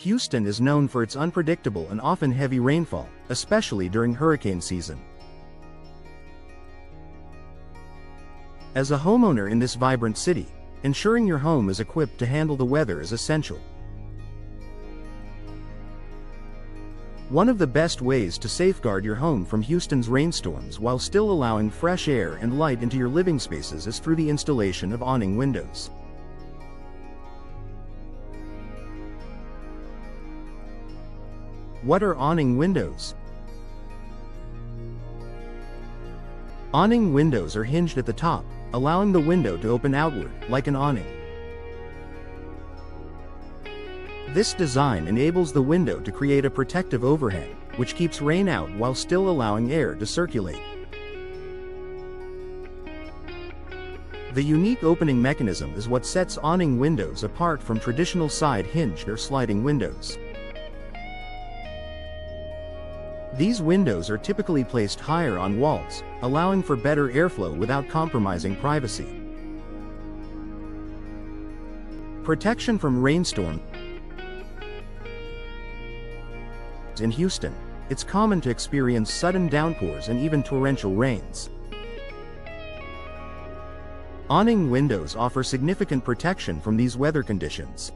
Houston is known for its unpredictable and often heavy rainfall, especially during hurricane season. As a homeowner in this vibrant city, ensuring your home is equipped to handle the weather is essential. One of the best ways to safeguard your home from Houston's rainstorms while still allowing fresh air and light into your living spaces is through the installation of awning windows. What are awning windows? Awning windows are hinged at the top, allowing the window to open outward, like an awning. This design enables the window to create a protective overhang, which keeps rain out while still allowing air to circulate. The unique opening mechanism is what sets awning windows apart from traditional side hinged or sliding windows. These windows are typically placed higher on walls, allowing for better airflow without compromising privacy. Protection from rainstorms. In Houston, it's common to experience sudden downpours and even torrential rains. Awning windows offer significant protection from these weather conditions.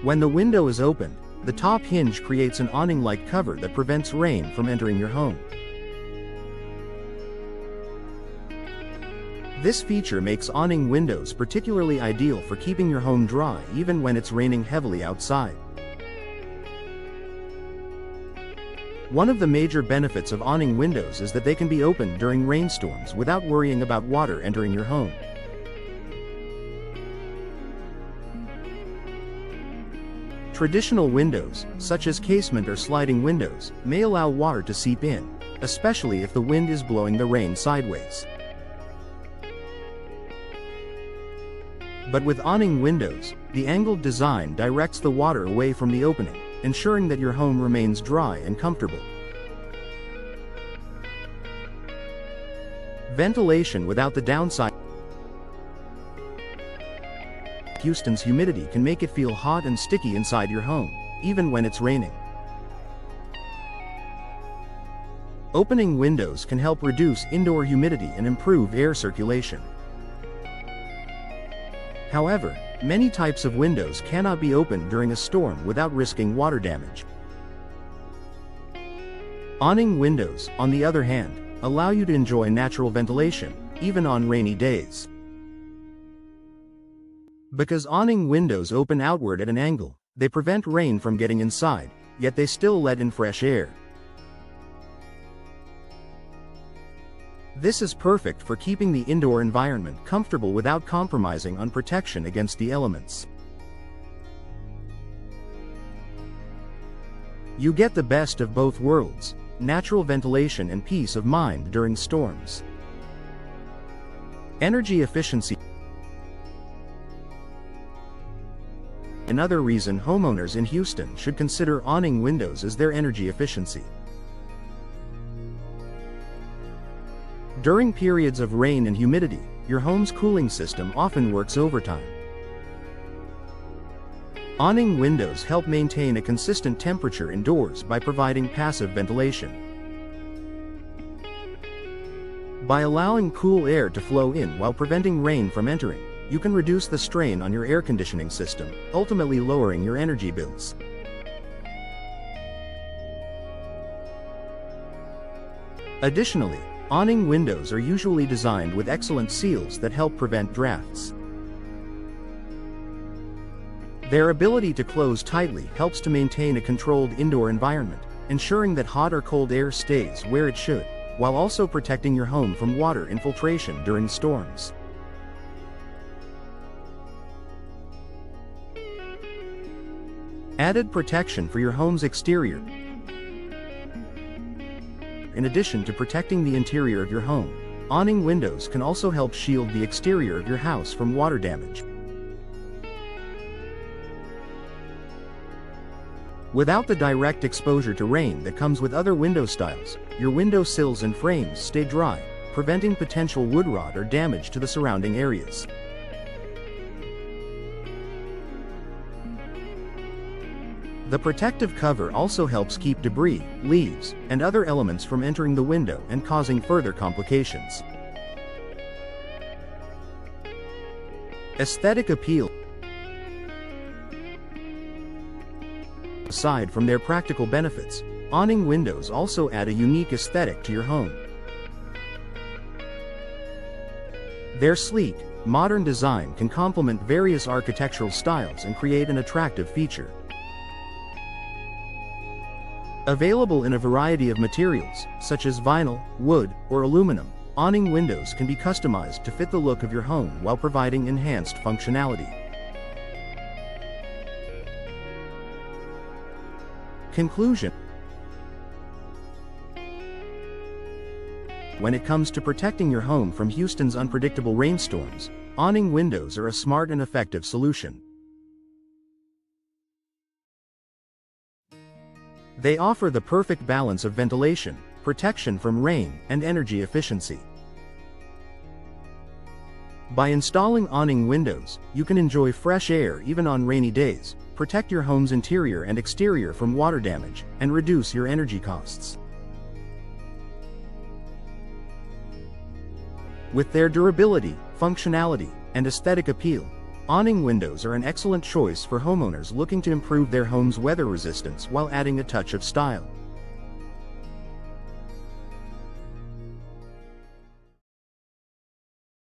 When the window is opened, the top hinge creates an awning-like cover that prevents rain from entering your home. This feature makes awning windows particularly ideal for keeping your home dry even when it's raining heavily outside. One of the major benefits of awning windows is that they can be opened during rainstorms without worrying about water entering your home. Traditional windows, such as casement or sliding windows, may allow water to seep in, especially if the wind is blowing the rain sideways. But with awning windows, the angled design directs the water away from the opening, ensuring that your home remains dry and comfortable. Ventilation without the downside. Houston's humidity can make it feel hot and sticky inside your home, even when it's raining. Opening windows can help reduce indoor humidity and improve air circulation. However, many types of windows cannot be opened during a storm without risking water damage. Awning windows, on the other hand, allow you to enjoy natural ventilation, even on rainy days. Because awning windows open outward at an angle, they prevent rain from getting inside, yet they still let in fresh air. This is perfect for keeping the indoor environment comfortable without compromising on protection against the elements. You get the best of both worlds, natural ventilation and peace of mind during storms. Energy efficiency. Another reason homeowners in Houston should consider awning windows is their energy efficiency. During periods of rain and humidity, your home's cooling system often works overtime. Awning windows help maintain a consistent temperature indoors by providing passive ventilation. By allowing cool air to flow in while preventing rain from entering, you can reduce the strain on your air conditioning system, ultimately lowering your energy bills. Additionally, awning windows are usually designed with excellent seals that help prevent drafts. Their ability to close tightly helps to maintain a controlled indoor environment, ensuring that hot or cold air stays where it should, while also protecting your home from water infiltration during storms. Added protection for your home's exterior. In addition to protecting the interior of your home, awning windows can also help shield the exterior of your house from water damage. Without the direct exposure to rain that comes with other window styles, your window sills and frames stay dry, preventing potential wood rot or damage to the surrounding areas. The protective cover also helps keep debris, leaves, and other elements from entering the window and causing further complications. Aesthetic appeal. Aside from their practical benefits, awning windows also add a unique aesthetic to your home. Their sleek, modern design can complement various architectural styles and create an attractive feature. Available in a variety of materials, such as vinyl, wood, or aluminum, awning windows can be customized to fit the look of your home while providing enhanced functionality. Conclusion. When it comes to protecting your home from Houston's unpredictable rainstorms, awning windows are a smart and effective solution. They offer the perfect balance of ventilation, protection from rain, and energy efficiency. By installing awning windows, you can enjoy fresh air even on rainy days, protect your home's interior and exterior from water damage, and reduce your energy costs. With their durability, functionality, and aesthetic appeal, awning windows are an excellent choice for homeowners looking to improve their home's weather resistance while adding a touch of style.